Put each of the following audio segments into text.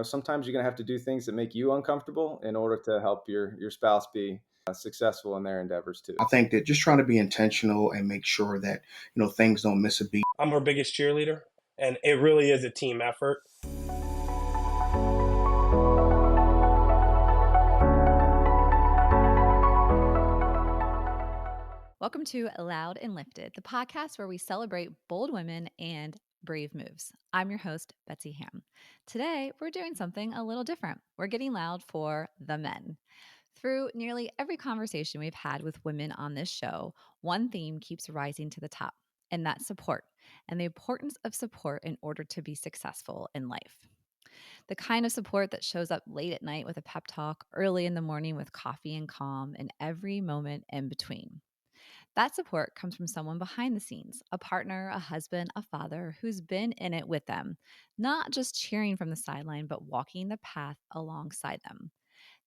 Sometimes you're going to have to do things that make you uncomfortable in order to help your spouse be successful in their endeavors too. I think that just trying to be intentional and make sure that, things don't miss a beat. I'm her biggest cheerleader, and it really is a team effort. Welcome to Loud and Lifted, the podcast where we celebrate bold women and brave moves. I'm your host, Betsy Ham. Today, we're doing something a little different. We're getting loud for the men. Through nearly every conversation we've had with women on this show, one theme keeps rising to the top, and that's support and the importance of support in order to be successful in life. The kind of support that shows up late at night with a pep talk, early in the morning with coffee and calm, and every moment in between. That support comes from someone behind the scenes, a partner, a husband, a father who's been in it with them, not just cheering from the sideline, but walking the path alongside them.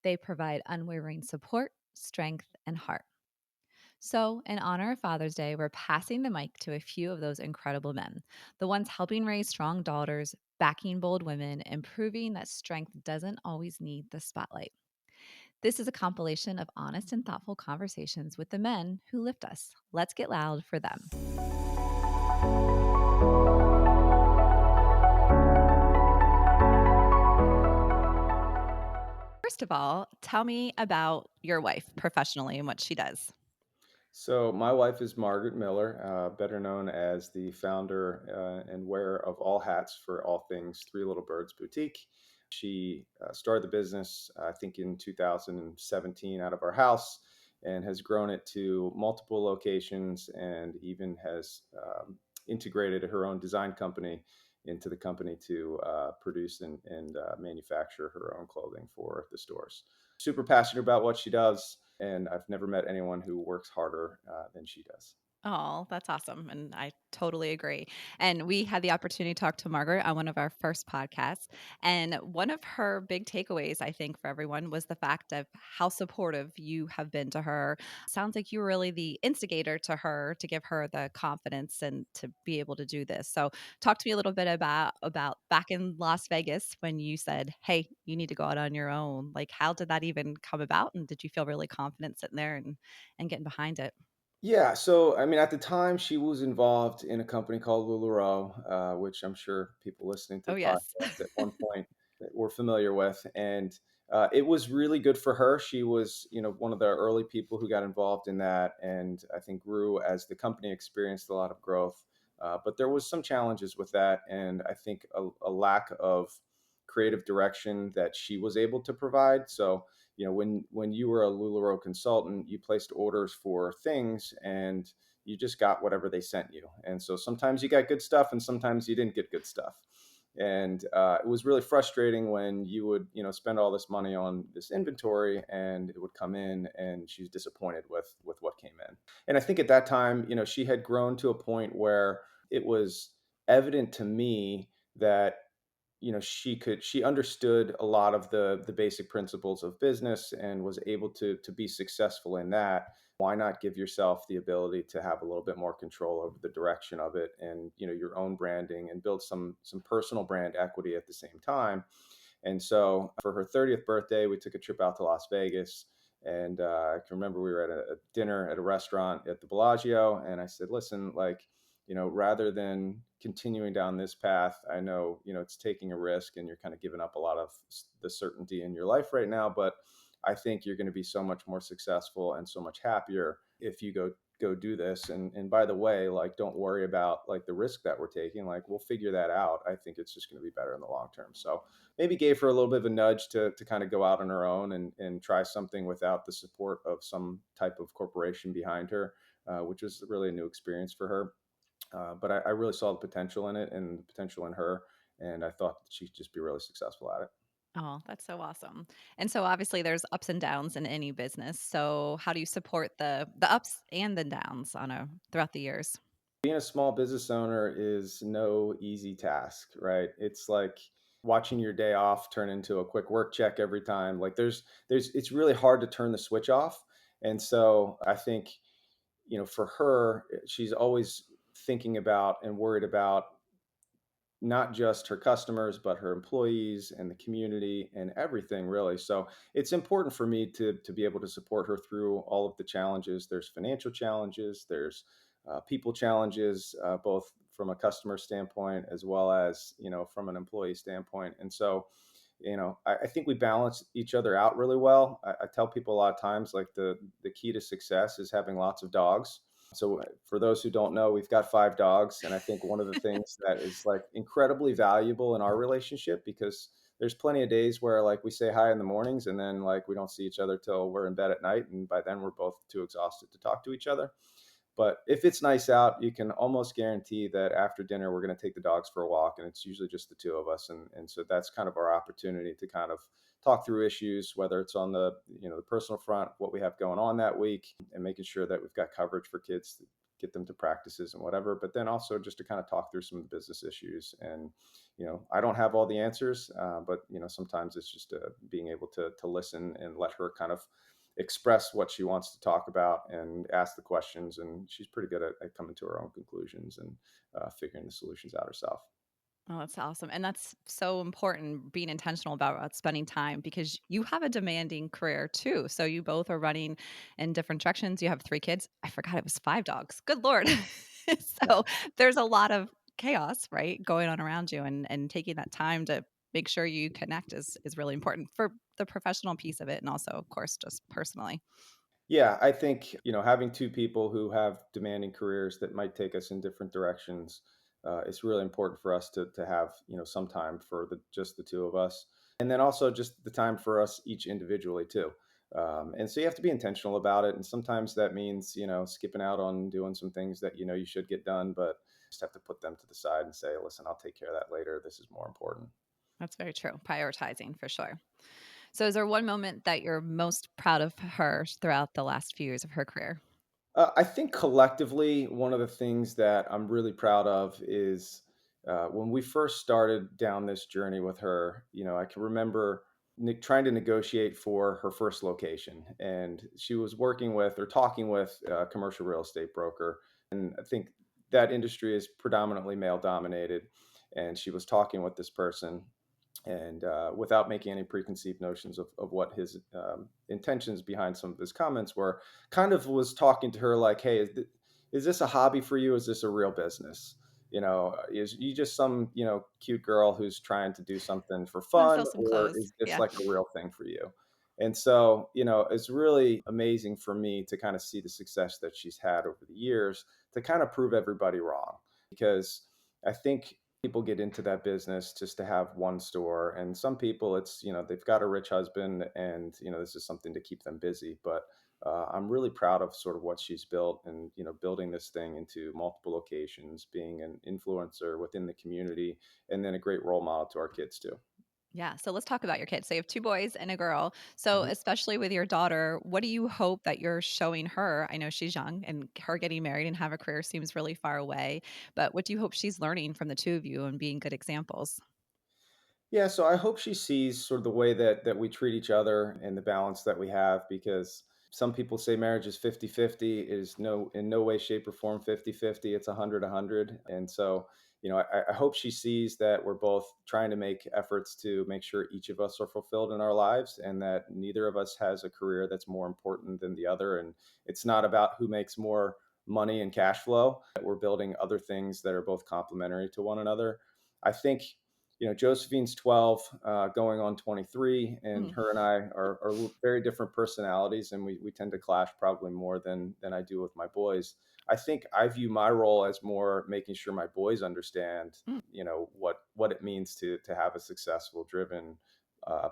They provide unwavering support, strength, and heart. So, in honor of Father's Day, we're passing the mic to a few of those incredible men, the ones helping raise strong daughters, backing bold women, and proving that strength doesn't always need the spotlight. This is a compilation of honest and thoughtful conversations with the men who lift us. Let's get loud for them. First of all, tell me about your wife professionally and what she does. So my wife is Margaret Miller, better known as the founder and wearer of all hats for all things Three Little Birds Boutique. She started the business, I think, in 2017 out of our house and has grown it to multiple locations and even has integrated her own design company into the company to produce and manufacture her own clothing for the stores. Super passionate about what she does, and I've never met anyone who works harder than she does. Oh, that's awesome. And I totally agree. And we had the opportunity to talk to Margaret on one of our first podcasts. And one of her big takeaways, I think, for everyone was the fact of how supportive you have been to her. Sounds like you were really the instigator to her to give her the confidence and to be able to do this. So talk to me a little bit about back in Las Vegas when you said, hey, you need to go out on your own. Like how did that even come about? And did you feel really confident sitting there and getting behind it? Yeah, so I mean, at the time, she was involved in a company called LuLaRoe, which I'm sure people listening to Oh, the yes. podcast at one point were familiar with, and it was really good for her. She was, one of the early people who got involved in that, and I think grew as the company experienced a lot of growth. But there was some challenges with that, and I think a lack of creative direction that she was able to provide. So when you were a LuLaRoe consultant, you placed orders for things and you just got whatever they sent you. And so sometimes you got good stuff and sometimes you didn't get good stuff. And it was really frustrating when you would, spend all this money on this inventory and it would come in and she's disappointed with what came in. And I think at that time, she had grown to a point where it was evident to me that she understood a lot of the basic principles of business and was able to be successful in that. Why not give yourself the ability to have a little bit more control over the direction of it and your own branding and build some personal brand equity at the same time. And so for her 30th birthday, we took a trip out to Las Vegas. And I can remember we were at a dinner at a restaurant at the Bellagio. And I said, listen, like, rather than continuing down this path, I know, it's taking a risk and you're kind of giving up a lot of the certainty in your life right now. But I think you're going to be so much more successful and so much happier if you go do this. And by the way, like, don't worry about like the risk that we're taking. Like, we'll figure that out. I think it's just going to be better in the long term. So maybe gave her a little bit of a nudge to kind of go out on her own and try something without the support of some type of corporation behind her, which was really a new experience for her. But I really saw the potential in it and the potential in her. And I thought that she'd just be really successful at it. Oh, that's so awesome. And so obviously there's ups and downs in any business. So how do you support the ups and the downs on a throughout the years? Being a small business owner is no easy task, right? It's like watching your day off turn into a quick work check every time. Like it's really hard to turn the switch off. And so I think, for her, she's always thinking about and worried about not just her customers, but her employees and the community and everything really. So it's important for me to be able to support her through all of the challenges. There's financial challenges, there's people challenges, both from a customer standpoint as well as from an employee standpoint. And so I think we balance each other out really well. I tell people a lot of times, like the key to success is having lots of dogs. So for those who don't know, we've got 5 dogs, and I think one of the things that is like incredibly valuable in our relationship, because there's plenty of days where like we say hi in the mornings and then like we don't see each other till we're in bed at night, and by then we're both too exhausted to talk to each other. But if it's nice out, you can almost guarantee that after dinner, we're going to take the dogs for a walk. And it's usually just the two of us. And so that's kind of our opportunity to kind of talk through issues, whether it's on the personal front, what we have going on that week, and making sure that we've got coverage for kids to get them to practices and whatever. But then also just to kind of talk through some of the business issues. And, I don't have all the answers, but, sometimes it's just being able to listen and let her kind of express what she wants to talk about and ask the questions. And she's pretty good at coming to her own conclusions and figuring the solutions out herself. Oh, that's awesome. And that's so important being intentional about spending time because you have a demanding career too. So you both are running in different directions. You have 3 kids. I forgot it was 5 dogs. Good Lord. Yeah. So there's a lot of chaos, right, going on around you and taking that time to make sure you connect is really important for the professional piece of it and also, of course, just personally. Yeah, I think having two people who have demanding careers that might take us in different directions, it's really important for us to have some time for just the two of us, and then also just the time for us each individually too. And so you have to be intentional about it, and sometimes that means skipping out on doing some things that you should get done, but just have to put them to the side and say, listen, I'll take care of that later. This is more important. That's very true. Prioritizing for sure. So is there one moment that you're most proud of her throughout the last few years of her career? I think collectively, one of the things that I'm really proud of is when we first started down this journey with her. I can remember trying to negotiate for her first location, and she was working with or talking with a commercial real estate broker. And I think that industry is predominantly male dominated. And she was talking with this person, and without making any preconceived notions of what his intentions behind some of his comments were, kind of was talking to her like, hey, is this a hobby for you? Is this a real business? Is you just some cute girl who's trying to do something for Want to fun, sell some or clothes. is this Yeah. like a real thing for you? And so it's really amazing for me to kind of see the success that she's had over the years, to kind of prove everybody wrong, because I think people get into that business just to have one store, and some people it's they've got a rich husband, and this is something to keep them busy. But I'm really proud of sort of what she's built, and building this thing into multiple locations, being an influencer within the community, and then a great role model to our kids too. Yeah. So let's talk about your kids. So you have 2 boys and a girl. So Mhm. especially with your daughter, what do you hope that you're showing her? I know she's young and her getting married and have a career seems really far away, but what do you hope she's learning from the two of you and being good examples? Yeah, so I hope she sees sort of the way that we treat each other and the balance that we have, because some people say marriage is 50-50. It is in no way, shape, or form 50-50. It's 100-100. And so, I hope she sees that we're both trying to make efforts to make sure each of us are fulfilled in our lives, and that neither of us has a career that's more important than the other. And it's not about who makes more money and cash flow, that we're building other things that are both complementary to one another. I think Josephine's 12, going on 23, and Mm, her and I are very different personalities, and we tend to clash probably more than I do with my boys. I think I view my role as more making sure my boys understand, mm. what it means to have a successful, driven,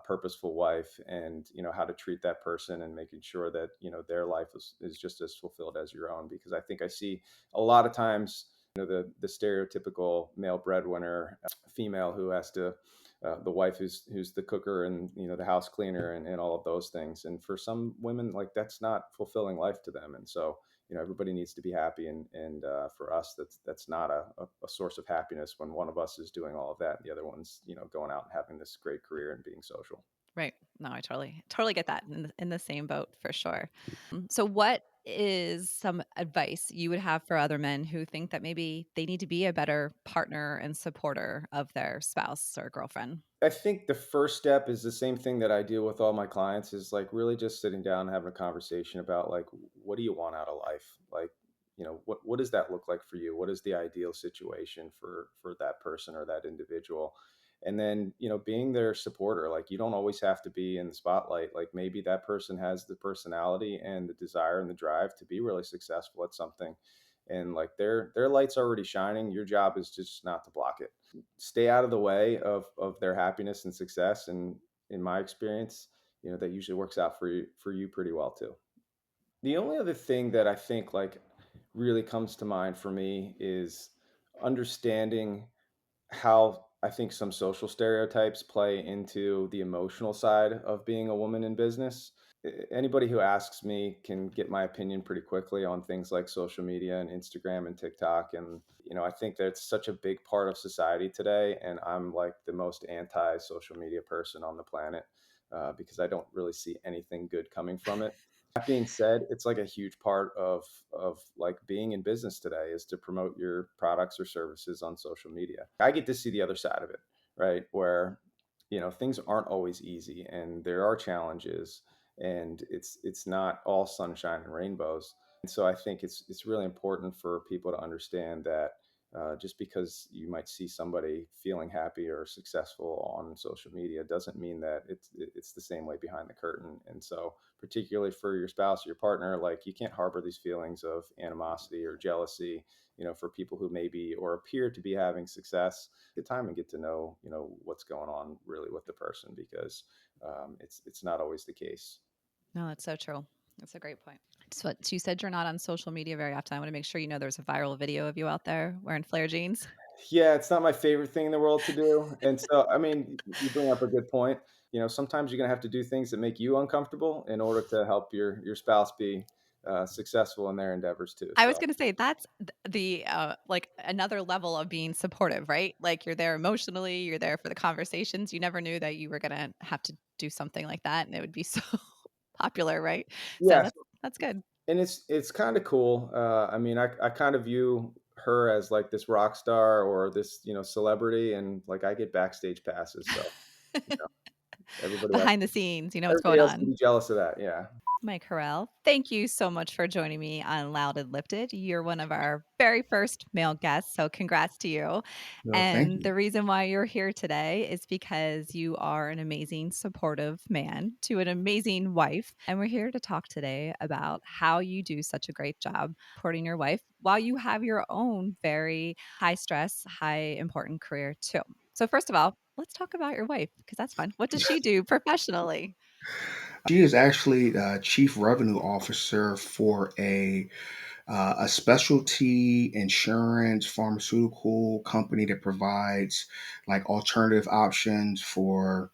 purposeful wife, and how to treat that person, and making sure that their life is just as fulfilled as your own. Because I think I see a lot of times the stereotypical male breadwinner female who has to the wife who's the cooker and the house cleaner and all of those things. And for some women, like, that's not fulfilling life to them. And so everybody needs to be happy, and for us, that's not a source of happiness when one of us is doing all of that and the other one's going out and having this great career and being social. Right. No, I totally get that in the same boat for sure. So what is some advice you would have for other men who think that maybe they need to be a better partner and supporter of their spouse or girlfriend? I think the first step is the same thing that I deal with all my clients is like really just sitting down and having a conversation about like what do you want out of life? Like, what does that look like for you? What is the ideal situation for that person or that individual? And then, being their supporter, like you don't always have to be in the spotlight. Like maybe that person has the personality and the desire and the drive to be really successful at something. And like their light's already shining. Your job is just not to block it. Stay out of the way of their happiness and success. And in my experience, that usually works out for you pretty well too. The only other thing that I think like really comes to mind for me is understanding how I think some social stereotypes play into the emotional side of being a woman in business. Anybody who asks me can get my opinion pretty quickly on things like social media and Instagram and TikTok. And, I think that's such a big part of society today. And I'm like the most anti social media person on the planet because I don't really see anything good coming from it. That being said, it's like a huge part of like being in business today is to promote your products or services on social media. I get to see the other side of it, right? Where, things aren't always easy and there are challenges and it's not all sunshine and rainbows. And so I think it's really important for people to understand that just because you might see somebody feeling happy or successful on social media doesn't mean that it's the same way behind the curtain. And so, particularly for your spouse or your partner, like you can't harbor these feelings of animosity or jealousy. For people who maybe or appear to be having success, good time and get to know what's going on really with the person because it's not always the case. No, that's so true. That's a great point. So you said you're not on social media very often. I want to make sure you know there's a viral video of you out there wearing flare jeans. Yeah, it's not my favorite thing in the world to do, and so, I mean, you bring up a good point. Sometimes you're gonna have to do things that make you uncomfortable in order to help your spouse be, successful in their endeavors too, I was so gonna say that's like, another level of being supportive, right? Like, you're there emotionally, you're there for the conversations. You never knew that you were gonna have to do something like that, and it would be so popular, right? So yes, that's good. and it's kinda cool. I mean, I kind of view her as, like, this rock star or this, celebrity, and, like, I get backstage passes, so, you know, everybody else Behind the scenes, you know what's everybody going else can on. be jealous of that, yeah. Mike Harrell, thank you so much for joining me on Loud and Lifted. You're one of our very first male guests, so congrats to you. No, thank And you. the reason why you're here today is because you are an amazing, supportive man to an amazing wife. And we're here to talk today about how you do such a great job supporting your wife while you have your own very high stress, high important career, too. So, first of all, let's talk about your wife because that's fun. What does she do professionally? She is actually chief revenue officer for a specialty insurance pharmaceutical company that provides like alternative options for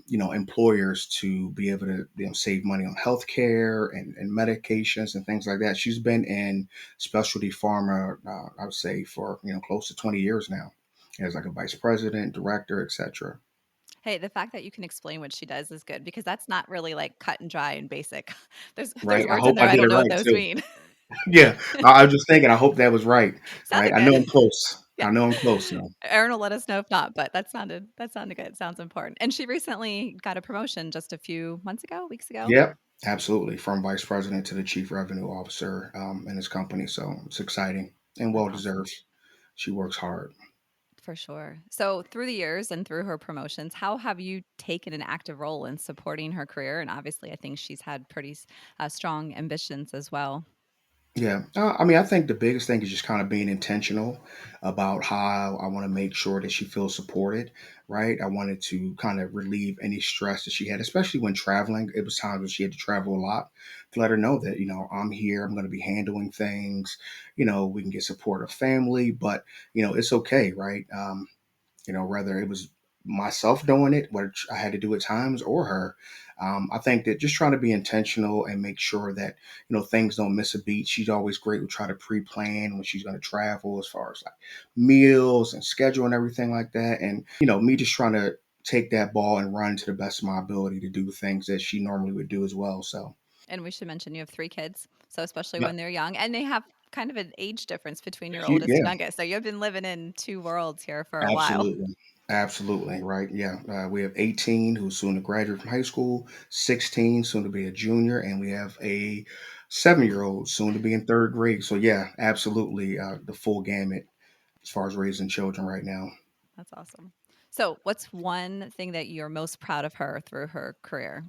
employers to be able to save money on healthcare and medications and things like that. She's been in specialty pharma, I would say, for close to 20 years now, as like a vice president, director, etc. Hey, the fact that you can explain what she does is good because that's not really like cut and dry and basic. There's Right. I words in hope there I I did it don't know what right those too. mean. Yeah, I was just thinking. I hope that was right. Right. Sounded I know good. I'm close. Yeah. I know I'm close. So. Aaron will let us know if not, but that sounded good. Sounds important. And she recently got a promotion just a few months ago, weeks ago. Yep, absolutely. From vice president to the chief revenue officer in his company. So it's exciting and That's well awesome. deserved. She works hard. For sure. So, through the years and through her promotions, how have you taken an active role in supporting her career? And obviously, I think she's had pretty strong ambitions as well. Yeah. I mean, I think the biggest thing is just kind of being intentional about how I want to make sure that she feels supported, right? I wanted to kind of relieve any stress that she had, especially when traveling. It was times when she had to travel a lot to let her know that, I'm here, I'm going to be handling things, we can get support of family, but, it's okay, right? Whether it was myself doing it, which I had to do at times, or her. I think that just trying to be intentional and make sure that, things don't miss a beat. She's always great with try to pre-plan when she's going to travel as far as like meals and schedule and everything like that. And, me just trying to take that ball and run to the best of my ability to do things that she normally would do as well. So, And we should mention you have 3 kids, so especially Yeah, when they're young, and they have kind of an age difference between your oldest and yeah, youngest, so you've been living in 2 worlds here for a while. absolutely. Absolutely, right. Yeah. We have 18 who's soon to graduate from high school, 16 soon to be a junior, and we have a 7-year old soon to be in third grade. So, yeah, absolutely, the full gamut as far as raising children right now. That's awesome. So, what's one thing that you're most proud of her through her career?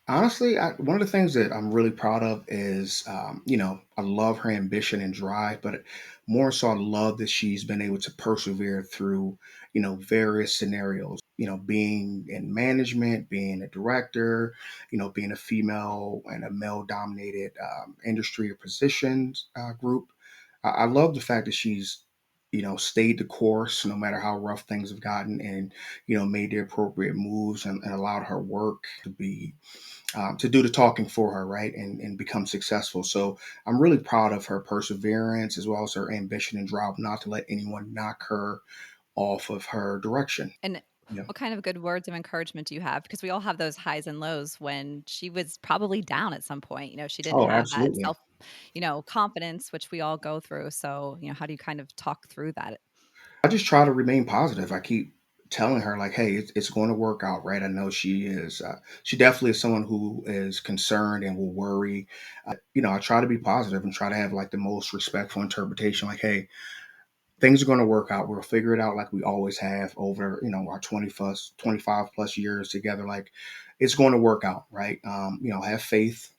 Honestly, one of the things that I'm really proud of is, I love her ambition and drive, but more so, I love that she's been able to persevere through, various scenarios. Being in management, being a director, being a female and a male-dominated industry or positions group. I love the fact that she's, stayed the course no matter how rough things have gotten, and made the appropriate moves and allowed her work to do the talking for her, right, and become successful. So I'm really proud of her perseverance as well as her ambition and drive not to let anyone knock her off of her direction. And Yeah. what kind of good words of encouragement do you have? Because we all have those highs and lows when she was probably down at some point. She didn't Oh, have that absolutely. self, confidence, which we all go through. So, how do you kind of talk through that? I just try to remain positive. I keep telling her like, hey, it's going to work out, right? I know she is. She definitely is someone who is concerned and will worry. I try to be positive and try to have like the most respectful interpretation. Like, hey, things are going to work out. We'll figure it out like we always have over, our 25 plus years together. Like it's going to work out, right? Have faith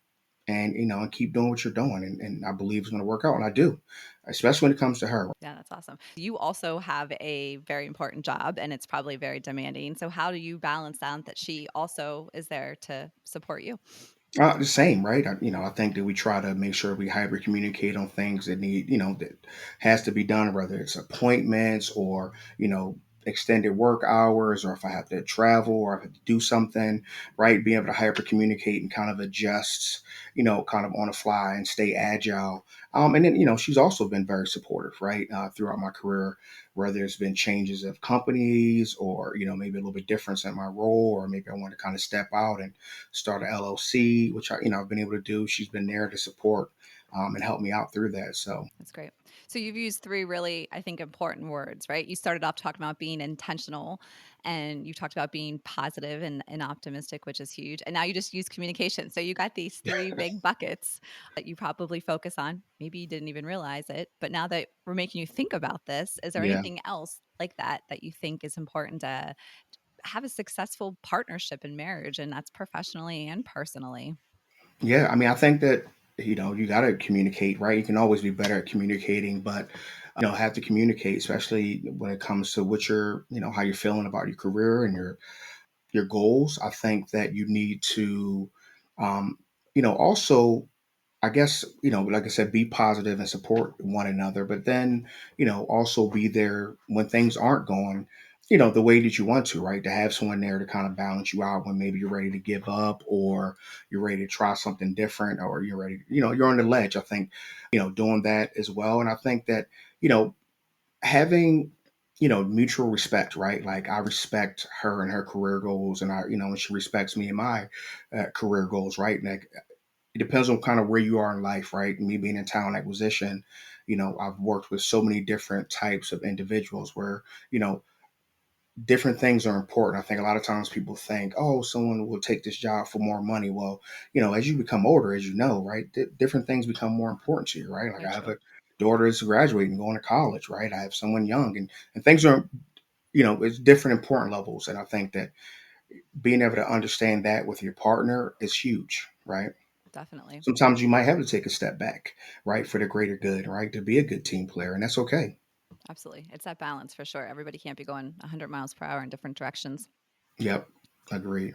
and, and keep doing what you're doing. And I believe it's going to work out. And I do, especially when it comes to her. Yeah, that's awesome. You also have a very important job and it's probably very demanding. So, how do you balance that she also is there to support you? The same, right? I think that we try to make sure we hyper communicate on things that need, that has to be done, whether it's appointments or, extended work hours, or if I have to travel or I have to do something, right? Being able to hyper communicate and kind of adjust, kind of on the fly and stay agile. And then, she's also been very supportive, right? Throughout my career, where there's been changes of companies or, maybe a little bit difference in my role, or maybe I want to kind of step out and start an LLC, which I've been able to do. She's been there to support and help me out through that. So That's great. So you've used 3 really, I think, important words, right? You started off talking about being intentional and you talked about being positive and optimistic, which is huge. And now you just use communication. So you got these 3 big buckets that you probably focus on. Maybe you didn't even realize it. But now that we're making you think about this, is there yeah, anything else like that you think is important to have a successful partnership in marriage? And that's professionally and personally. yeah. I mean, I think that you got to communicate, right? You can always be better at communicating, but have to communicate, especially when it comes to what you're, how you're feeling about your career and your goals. I think that you need to, um, also I guess, like I said, be positive and support one another, but then, also be there when things aren't going, the way that you want to, right? To have someone there to kind of balance you out when maybe you're ready to give up or you're ready to try something different or you're ready, you're on the ledge. I think, doing that as well. And I think that, you know, having, mutual respect, right? Like I respect her and her career goals and and she respects me and my career goals, right? Like it depends on kind of where you are in life, right? Me being in talent acquisition, I've worked with so many different types of individuals where, different things are important. I think a lot of times people think, oh, someone will take this job for more money. Well, as you become older, as you know, right, different things become more important to you, right? Like Very I have true. a daughter that's graduating, going to college, right? I have someone young and things are, it's different important levels. And I think that being able to understand that with your partner is huge, right? Definitely. Sometimes you might have to take a step back, right, for the greater good, right, to be a good team player, and that's okay. Absolutely. It's that balance for sure. Everybody can't be going 100 miles per hour in different directions. Yep, agreed.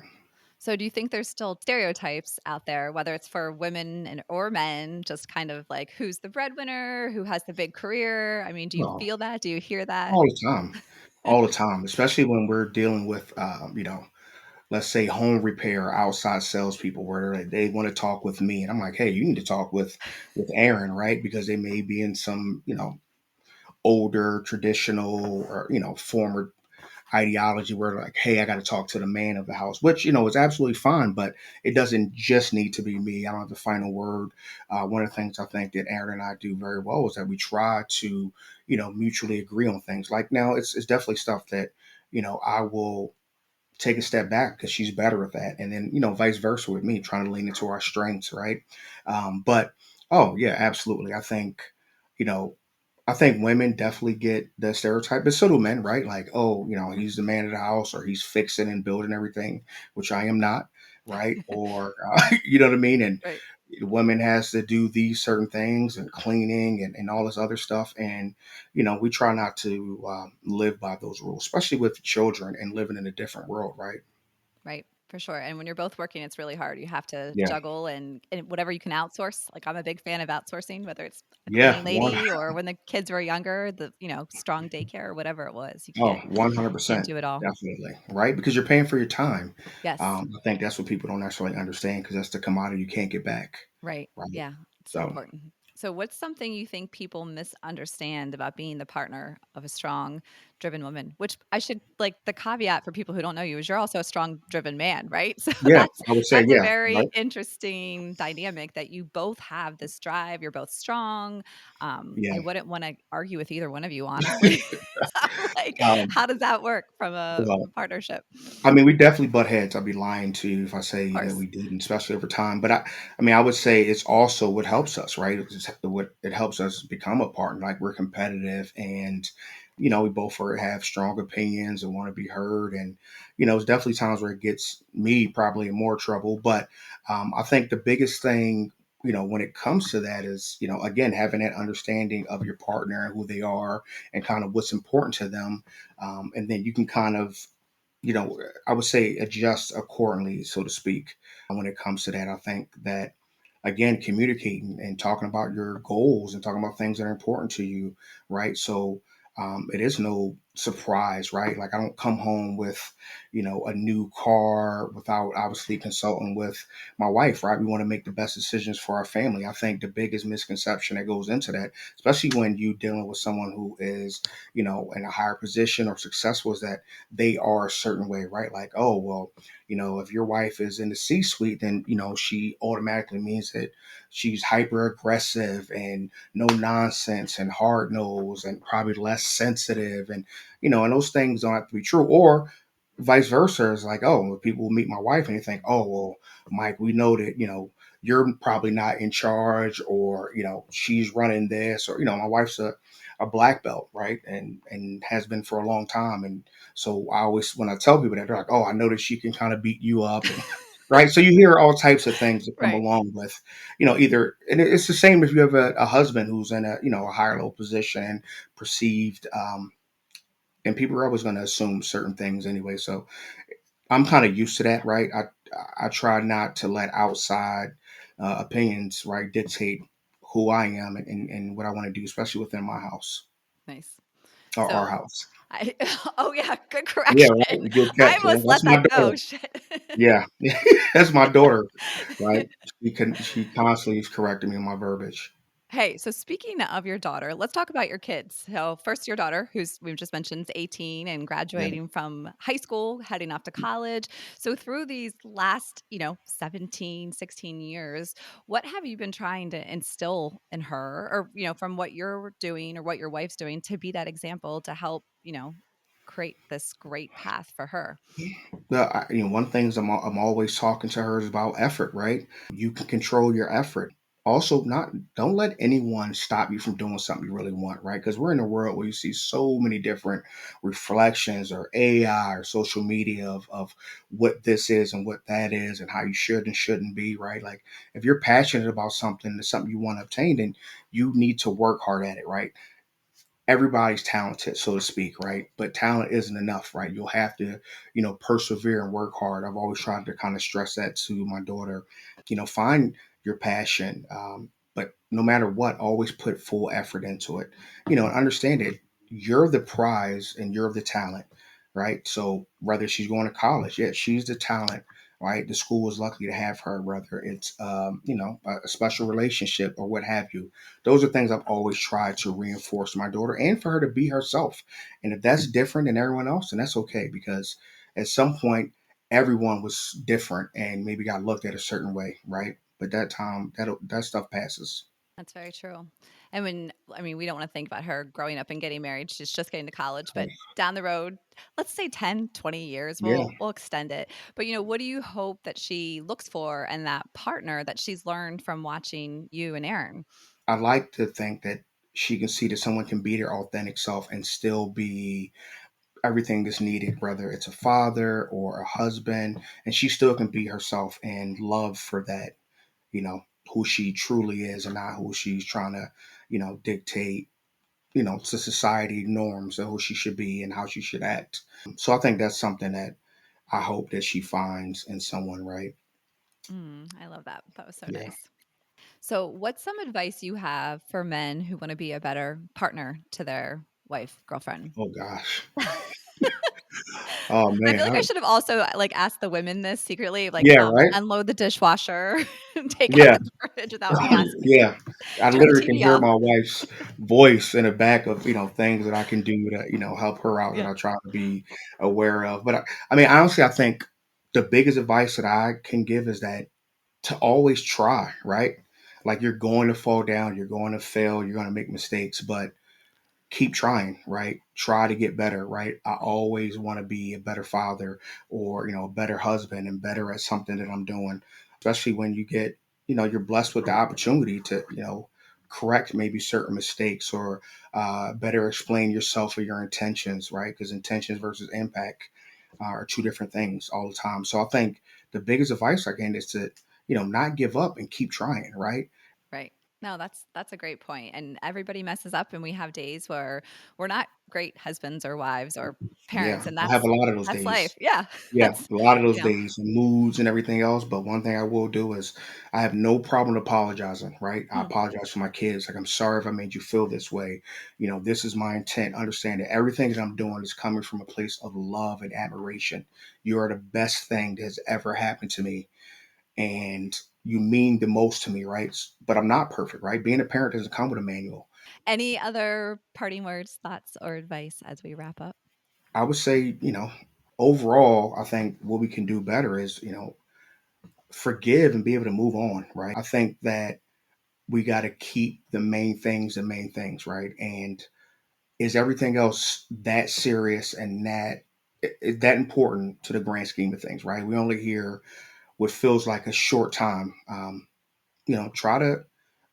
So, do you think there's still stereotypes out there, whether it's for women or men, just kind of like who's the breadwinner, who has the big career? I mean, do you Well, feel that? Do you hear that? all the time, all the time, especially when we're dealing with, let's say home repair outside salespeople where they want to talk with me, and I'm like, hey, you need to talk with Aaron, right, because they may be in some, older traditional or former ideology where like, hey, I got to talk to the man of the house, which, you know, is absolutely fine, but it doesn't just need to be me. I don't have the final word. One of the things I think that Aaron and I do very well is that we try to, you know, mutually agree on things. Like now, it's definitely stuff that, you know, I will take a step back because she's better at that. And then, you know, vice versa with me, trying to lean into our strengths, right? But, oh, yeah, absolutely. You know, I think women definitely get the stereotype, but so do men, right? Like, oh, you know, he's the man of the house or he's fixing and building everything, which I am not, right? Or, you know what I mean? And Right. the woman has to do these certain things and cleaning and all this other stuff. And, you know, we try not to live by those rules, especially with children and living in a different world, right? Right, for sure, and when you're both working, it's really hard. You have to Yeah. juggle and whatever you can outsource. Like, I'm a big fan of outsourcing, whether it's a Yeah. cleaning One, lady or when the kids were younger, strong daycare or whatever it was. oh, Can't 100%. do it all. Definitely. Right. Because you're paying for your time. Yes. I think that's what people don't necessarily understand because that's the commodity you can't get back. Right. Right. Yeah. It's so So, important. So, what's something you think people misunderstand about being the partner of a strong, driven woman? Which I should like the caveat for people who don't know you is you're also a strong, driven man, right? So yeah, I would say, that's a yeah. very Right. interesting dynamic that you both have this drive. You're both strong. I Yeah. wouldn't want to argue with either one of you, honestly. So, like, Um, how does that work from well, a partnership? I mean, we definitely butt heads. I'd be lying to you if I Of say that course. we didn't, especially over time. But I mean, I would say it's also what helps us, right? What it helps us become a partner. Like we're competitive, and you know, we both have strong opinions and want to be heard. And you know, it's definitely times where it gets me probably in more trouble. But I think the biggest thing, you know, when it comes to that is, you know, again, having that understanding of your partner and who they are and kind of what's important to them, and then you can kind of, you know, I would say adjust accordingly, so to speak. When it comes to that, I think that again, communicating and talking about your goals and talking about things that are important to you, right? So it is no surprise, right? Like I don't come home with, you know, a new car without obviously consulting with my wife, right? We want to make the best decisions for our family. I think the biggest misconception that goes into that, especially when you dealing with someone who is, you know, in a higher position or successful, is that they are a certain way, right? Like, oh, well, you know, if your wife is in the C suite, then, you know, she automatically means that she's hyper aggressive and no nonsense and hard nosed and probably less sensitive. And, you know, and those things don't have to be true. Or vice versa. It's like, oh, people meet my wife and they think, oh, well, Mike, we know that, you know, you're probably not in charge or, you know, she's running this or, you know, my wife's a black belt, right? And has been for a long time. And so I always, when I tell people that, they're like, "Oh, I know that she can kind of beat you up," and right. So you hear all types of things that come Right. along with, you know, either, and it's the same if you have a husband who's in a, you know, a higher level position and perceived, and people are always going to assume certain things anyway. So I'm kind of used to that, right? I try not to let outside opinions, right, dictate who I am and what I want to do, especially within my house Nice. or our So house. I oh, yeah, good Yeah, correction. right. Good I catch. Yeah, almost that's let my that daughter. go, shit. Yeah, that's my daughter, right? She constantly is correcting me on my verbiage. Hey, so speaking of your daughter, let's talk about your kids. So, first, your daughter, who's we've just mentioned, is 18 and Yeah. graduating from high school, heading off to college. So, through these last, 17, 16 years, what have you been trying to instill in her, or, from what you're doing or what your wife's doing to be that example to help, create this great path for her? You know, one thing is I'm always talking to her is about effort, right? You can control your effort. Also, not don't let anyone stop you from doing something you really want, right? Because we're in a world where you see so many different reflections or AI or social media of what this is and what that is and how you should and shouldn't be, right? Like if you're passionate about something, it's something you want to obtain, then you need to work hard at it, right? Everybody's talented, so to speak, right? But talent isn't enough, right? You'll have to, you know, persevere and work hard. I've always tried to kind of stress that to my daughter. You know, find your passion, but no matter what, always put full effort into it. You know, and understand it. You're the prize and you're the talent, right? So whether she's going to college, yeah, she's the talent. right? The school is lucky to have her, whether it's a special relationship or what have you. Those are things I've always tried to reinforce my daughter and for her to be herself. And if that's different than everyone else, then that's okay because at some point everyone was different and maybe got looked at a certain way, right? But that time that stuff passes. That's very true. And I mean, we don't want to think about her growing up and getting married. She's just getting to college, but down the road, let's say 10, 20 years, Yeah, we'll extend it. But what do you hope that she looks for and that partner that she's learned from watching you and Aaron? I like to think that she can see that someone can be their authentic self and still be everything that's needed, whether it's a father or a husband, and she still can be herself and love for that, you know, who she truly is and not who she's trying to, dictate, to society norms of who she should be and how she should act. So I think that's something that I hope that she finds in someone, right? I love that. That was so Yeah. nice. So, what's some advice you have for men who want to be a better partner to their wife, girlfriend? Oh gosh. Oh I feel man. like I should have also, like, asked the women this secretly, like, Yeah. Right. unload the dishwasher, take out Yeah. the garbage without me asking, Yeah, I turn the literally can TV hear off. my wife's voice in the back of things that I can do to help her out that Yeah. I try to be aware of. But I mean, honestly, I think the biggest advice that I can give is that to always try. Right, like you're going to fall down, you're going to fail, you're going to make mistakes, but keep trying, right? Try to get better, right? I always want to be a better father or, a better husband and better at something that I'm doing, especially when you get, you're blessed with the opportunity to, correct maybe certain mistakes or better explain yourself or your intentions, right? Because intentions versus impact are two different things all the time. So I think the biggest advice I can is to, not give up and keep trying, right? Right. No, that's a great point, and everybody messes up, and we have days where we're not great husbands or wives or Yeah, parents, and I have a lot of those that's days. life. Yeah. Yeah, That's, a lot of those you know days and moods and everything else. But one thing I will do is I have no problem apologizing, right? I hmm, apologize to my kids. Like, I'm sorry if I made you feel this way. This is my intent. Understand that everything that I'm doing is coming from a place of love and admiration. You are the best thing that has ever happened to me. And you mean the most to me, right? But I'm not perfect, right? Being a parent doesn't come with a manual. any other parting words, thoughts, or advice as we wrap up? I would say, overall, I think what we can do better is, forgive and be able to move on, right? I think that we got to keep the main things, right? And is everything else that serious and is that important to the grand scheme of things, right? We only hear what feels like a short time. Try to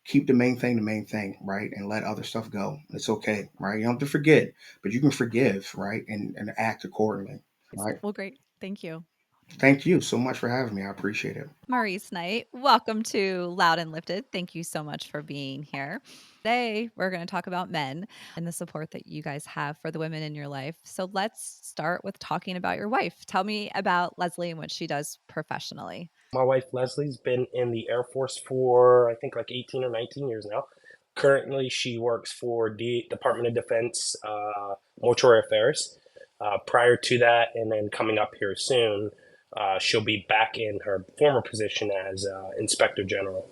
keep the main thing, right? And let other stuff go. It's okay, right? You don't have to forget, but you can forgive, right? And act accordingly, right? Well, great. Thank you. Thank you so much for having me. I appreciate it. Maurice Knight, welcome to Loud and Lifted. Thank you so much for being here. Today, we're going to talk about men and the support that you guys have for the women in your life. So let's start with talking about your wife. Tell me about Leslie and what she does professionally. My wife Leslie's been in the Air Force for I think like 18 or 19 years now. Currently, she works for the Department of Defense Mortuary Affairs. Prior to that, and then coming up here soon, she'll be back in her former position as Inspector General.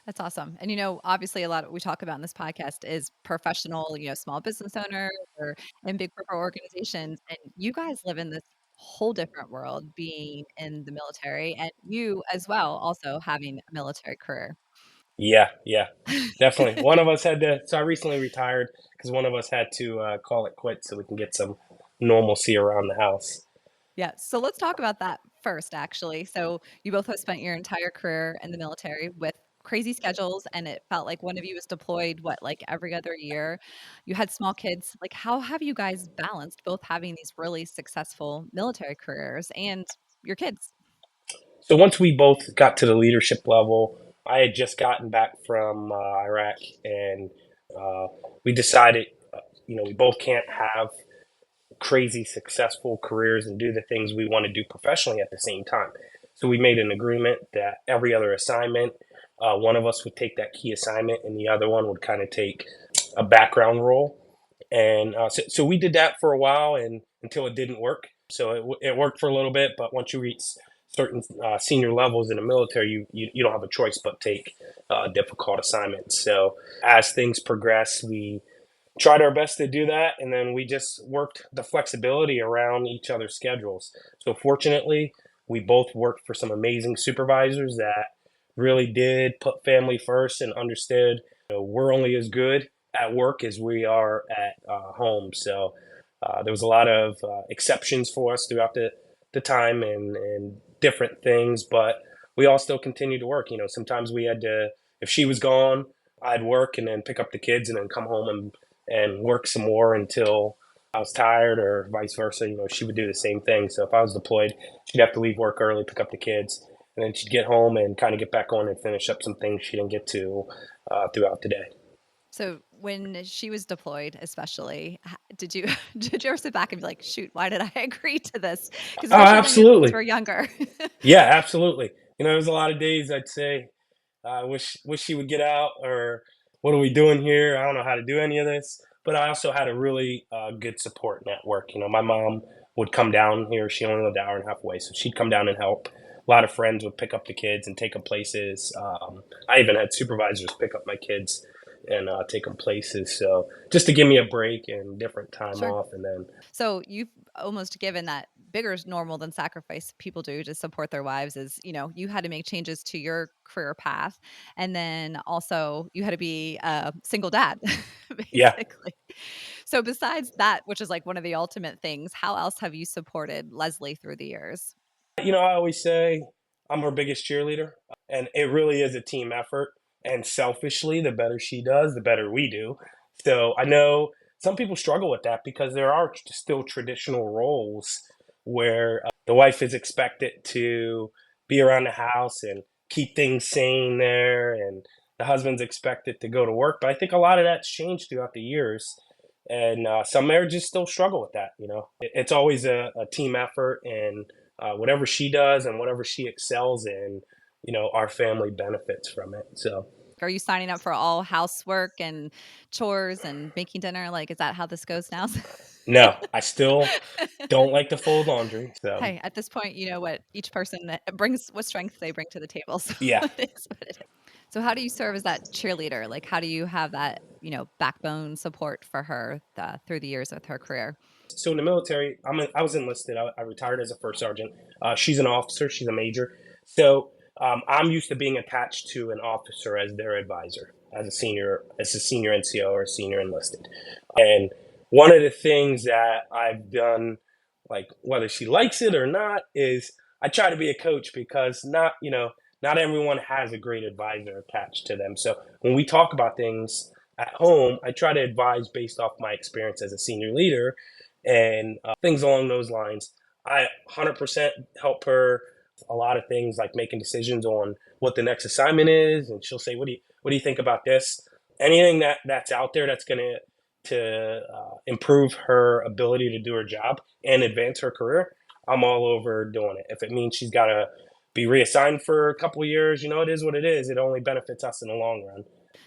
That's awesome. And obviously a lot of what we talk about in this podcast is professional, small business owners or in big corporate organizations. And you guys live in this whole different world being in the military and you as well also having a military career. Yeah, yeah, definitely. One of us had to. So I recently retired because one of us had to call it quits so we can get some normalcy around the house. Yeah. So let's talk about that first, actually. So you both have spent your entire career in the military with crazy schedules, and it felt like one of you was deployed, what, like every other year? You had small kids. Like, how have you guys balanced both having these really successful military careers and your kids? So once we both got to the leadership level, I had just gotten back from Iraq, and uh, we decided, we both can't have crazy successful careers and do the things we want to do professionally at the same time. So we made an agreement that every other assignment, one of us would take that key assignment, and the other one would kind of take a background role. And so we did that for a while, and until it didn't work. So it worked for a little bit, but once you reach certain senior levels in the military, you don't have a choice but take difficult assignments. So as things progress, we tried our best to do that, and then we just worked the flexibility around each other's schedules. So fortunately, we both worked for some amazing supervisors that really did put family first and understood, we're only as good at work as we are at home. So there was a lot of exceptions for us throughout the time, and different things, but we all still continued to work. Sometimes we had to, if she was gone, I'd work and then pick up the kids and then come home and work some more until I was tired, or vice versa. She would do the same thing. So if I was deployed, she'd have to leave work early, pick up the kids, and then she'd get home and kind of get back on and finish up some things she didn't get to throughout the day. So when she was deployed, especially, did you did you ever sit back and be like, "Shoot, why did I agree to this?" Because Oh, especially when your kids absolutely. were younger. Yeah, absolutely. There was a lot of days I'd say, I wish she would get out, or what are we doing here? I don't know how to do any of this. But I also had a really good support network. My mom would come down here. She only lived an hour and a half away, so she'd come down and help. A lot of friends would pick up the kids and take them places. I even had supervisors pick up my kids and take them places. So just to give me a break and different time Sure. off, and then So you've almost given that bigger normal than sacrifice people do to support their wives is, you had to make changes to your career path. And then also you had to be a single dad, yeah, basically. So besides that, which is like one of the ultimate things, how else have you supported Leslie through the years? I always say I'm her biggest cheerleader, and it really is a team effort. And selfishly, the better she does, the better we do. So I know some people struggle with that because there are still traditional roles where the wife is expected to be around the house and keep things sane there, and the husband's expected to go to work. But I think a lot of that's changed throughout the years. And some marriages still struggle with that. It's always a team effort, and whatever she does and whatever she excels in, our family benefits from it. So Are you signing up for all housework and chores and making dinner? Like, is that how this goes now? no, I still don't like to fold laundry. So Hey, at this point, you know what each person that brings, what strength they bring to the table. So yeah. it is what it is. So how do you serve as that cheerleader? Like, how do you have that, backbone support for her through the years with her career? So in the military, I was enlisted. I retired as a first sergeant. She's an officer. She's a major. So I'm used to being attached to an officer as their advisor, as a senior NCO or a senior enlisted. And one of the things that I've done, like whether she likes it or not, is I try to be a coach, because not everyone has a great advisor attached to them. So when we talk about things at home, I try to advise based off my experience as a senior leader and things along those lines. I 100% help her a lot of things, like making decisions on what the next assignment is, and she'll say, "What do you think about this?" Anything that's out there that's going to improve her ability to do her job and advance her career, I'm all over doing it. If it means she's got to be reassigned for a couple of years, it is what it is. It only benefits us in the long run.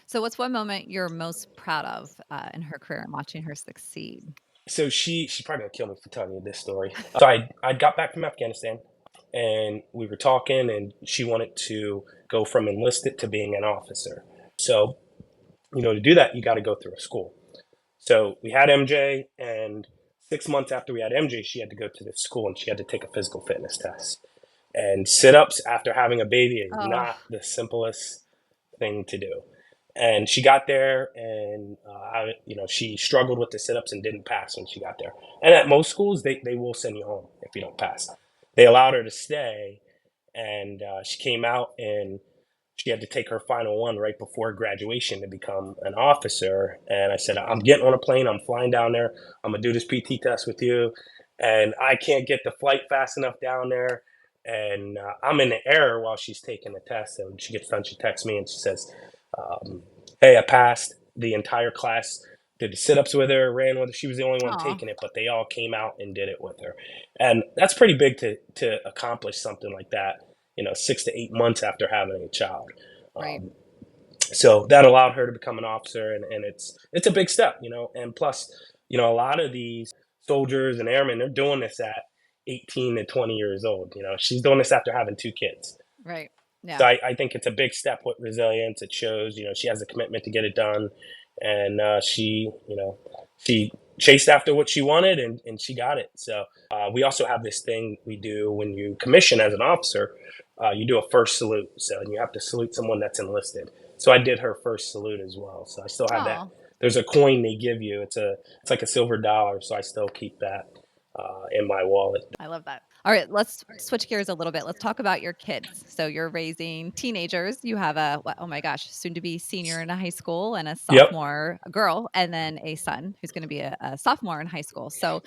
So what's one moment you're most proud of in her career and watching her succeed? So she's probably gonna kill me for telling you this story. So I got back from Afghanistan, and we were talking, and she wanted to go from enlisted to being an officer. So to do that, you got to go through a school. So we had MJ, and 6 months after we had MJ, she had to go to the school and she had to take a physical fitness test. And sit ups after having a baby is Oh, not the simplest thing to do. And she got there, and she struggled with the sit-ups and didn't pass when she got there. And at most schools, they will send you home if you don't pass. They allowed her to stay, and she came out, and she had to take her final one right before graduation to become an officer. And I said, I'm getting on a plane. I'm flying down there. I'm gonna do this PT test with you, and I can't get the flight fast enough down there. And I'm in the air while she's taking the test. And she gets done. She texts me and she says, um, "Hey, I passed." The entire class did the sit-ups with her, ran with her. She was the only one oh, taking it, but they all came out and did it with her. And that's pretty big to accomplish something like that. 6 to 8 months after having a child. right. Um, so that allowed her to become an officer, and it's a big step. And plus, a lot of these soldiers and airmen, they're doing this at 18 to 20 years old. She's doing this after having two kids. Right. So Yeah. I think it's a big step with resilience. It shows, she has a commitment to get it done, and she chased after what she wanted, and she got it. So we also have this thing we do when you commission as an officer. You do a first salute, so you have to salute someone that's enlisted. So I did her first salute as well. So I still have that. Oh, There's a coin they give you. It's like a silver dollar. So I still keep that in my wallet. I love that. All right, let's switch gears a little bit. Let's talk about your kids. So you're raising teenagers. You have oh my gosh, soon to be senior in high school and a Yep. sophomore girl, and then a son who's going to be a sophomore in high school. So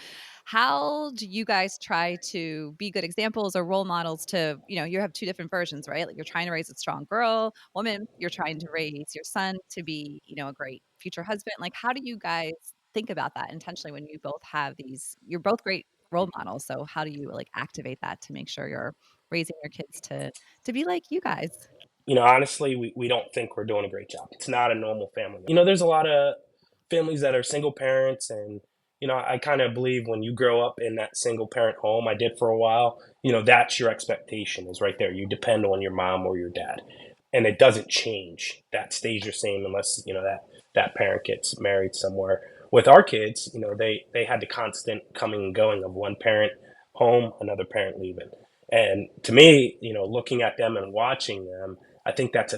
how do you guys try to be good examples or role models to, you have two different versions, right? Like you're trying to raise a strong woman, you're trying to raise your son to be, a great future husband. Like how do you guys think about that intentionally when you both have you're both great role models. So how do you like activate that to make sure you're raising your kids to be like you guys? Honestly, we don't think we're doing a great job. It's not a normal family. There's a lot of families that are single parents, and I kind of believe when you grow up in that single parent home, I did for a while. That's your expectation is right there. You depend on your mom or your dad, and it doesn't change. That stays the same unless that parent gets married somewhere. With our kids, they had the constant coming and going of one parent home, another parent leaving. And to me, looking at them and watching them, I think that's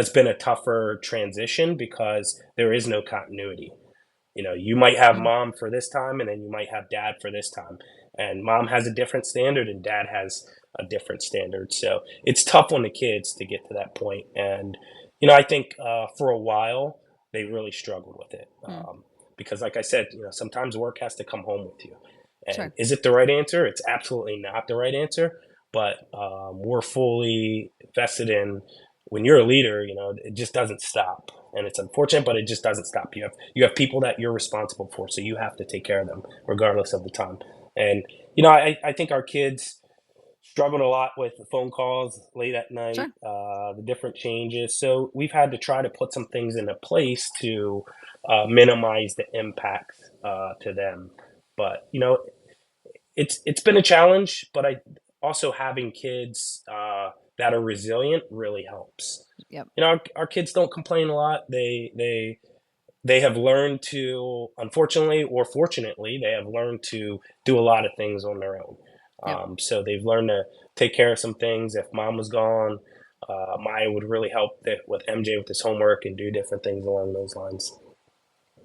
been a tougher transition because there is no continuity. You might have Mm, mom for this time and then you might have dad for this time. And mom has a different standard and dad has a different standard. So it's tough on the kids to get to that point. And, I think for a while they really struggled with it. mm, Because, like I said, sometimes work has to come home with you. And sure, is it the right answer? It's absolutely not the right answer. But we're fully vested in when you're a leader, it just doesn't stop, and it's unfortunate, but it just doesn't stop. You have people that you're responsible for, so you have to take care of them regardless of the time. And I think our kids struggled a lot with the phone calls late at night, sure. the different changes. So we've had to try to put some things into place to minimize the impact to them. But it's been a challenge, but I also having kids that are resilient really helps. Yep. Our kids don't complain a lot. They have learned to, unfortunately or fortunately, they have learned to do a lot of things on their own. Yep. So they've learned to take care of some things. If mom was gone, Maya would really help with MJ with his homework and do different things along those lines.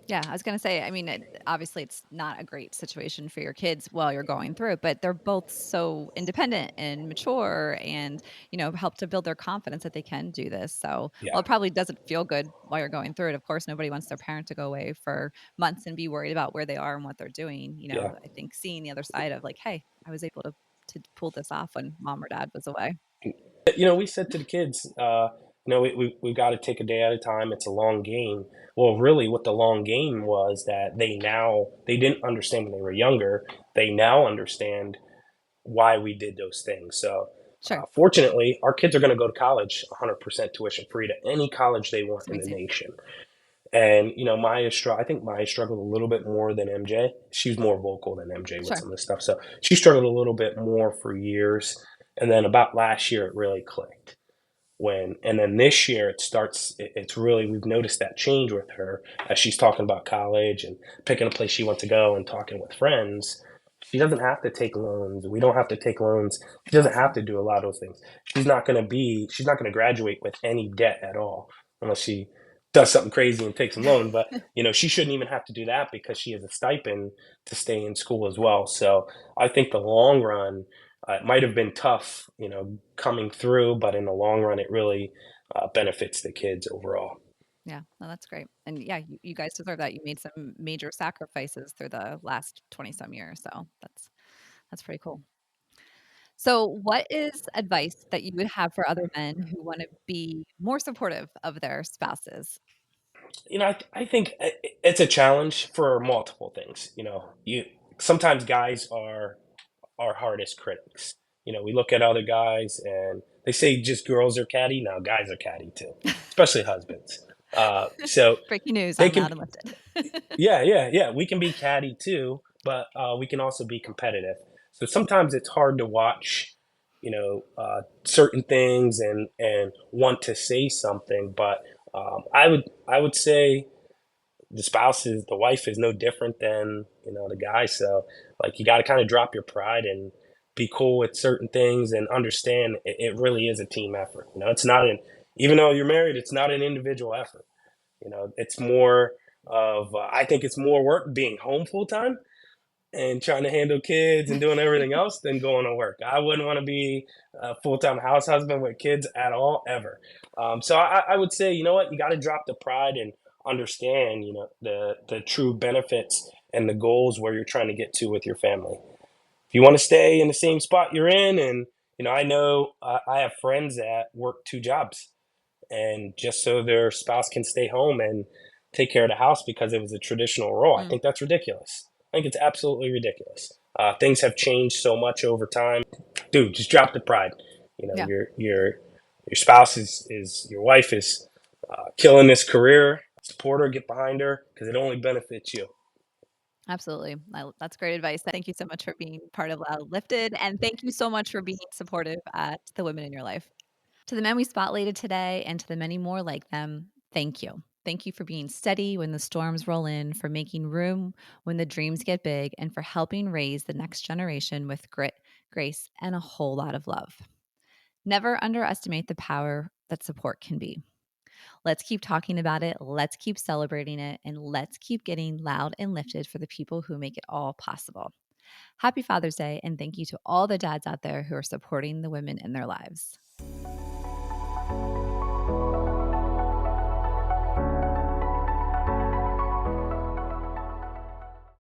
Yeah, I was gonna say, I mean, obviously, it's not a great situation for your kids while you're going through it, but they're both so independent and mature, and help to build their confidence that they can do this. So, Yeah, while it probably doesn't feel good while you're going through it, of course, nobody wants their parent to go away for months and be worried about where they are and what they're doing. yeah. I think seeing the other side of like, hey, I was able to pull this off when mom or dad was away. We said to the kids, we've got to take a day at a time. It's a long game. Well, really, what the long game was that they didn't understand when they were younger. They now understand why we did those things. So, Sure, fortunately, our kids are going to go to college 100% tuition free to any college they want it's in the amazing. nation. And I think Maya struggled a little bit more than MJ. She's more vocal than MJ with Sure, some of this stuff, so she struggled a little bit more for years. And then about last year, it really clicked and then this year it's really we've noticed that change with her as she's talking about college and picking a place she wants to go and talking with friends. She doesn't have to take loans. We don't have to take loans. She it's doesn't have awesome. to do a lot of those things. She's not going to graduate with any debt at all unless she does something crazy and takes some loan. But she shouldn't even have to do that because she has a stipend to stay in school as well. So I think the long run, it might have been tough, coming through, but in the long run, it really benefits the kids overall. Yeah, no, that's great. And yeah, you guys deserve that. You made some major sacrifices through the last 20 some years. So that's pretty cool. So what is advice that you would have for other men who want to be more supportive of their spouses? I think it's a challenge for multiple things. You sometimes guys are our hardest critics. We look at other guys and they say just girls are catty. Now guys are catty too, especially husbands. So Breaking news, they I'm can loud and lifted. Yeah, yeah, yeah. We can be catty too, but we can also be competitive. So sometimes it's hard to watch, certain things and want to say something. But I would say the wife is no different than the guy. So like you got to kind of drop your pride and be cool with certain things and understand it really is a team effort. It's not an even though you're married, it's not an individual effort. It's more of I think it's more work being home full time and trying to handle kids and doing everything else than going to work. I wouldn't want to be a full time house husband with kids at all, ever. So I would say, you know what, you got to drop the pride and understand, the true benefits and the goals where you're trying to get to with your family. If you want to stay in the same spot you're in, and I know I have friends that work two jobs and just so their spouse can stay home and take care of the house because it was a traditional role. I Mm, think that's ridiculous. I think it's absolutely ridiculous. Things have changed so much over time. Dude, just drop the pride. yeah, Your spouse is your wife is killing this career. Support her, get behind her because it only benefits you. absolutely. That's great advice. Thank you so much for being part of Loud Lifted. And thank you so much for being supportive at the women in your life. To the men we spotlighted today and to the many more like them, thank you. Thank you for being steady when the storms roll in, for making room when the dreams get big, and for helping raise the next generation with grit, grace, and a whole lot of love. Never underestimate the power that support can be. Let's keep talking about it. Let's keep celebrating it. And let's keep getting loud and lifted for the people who make it all possible. Happy Father's Day. And thank you to all the dads out there who are supporting the women in their lives.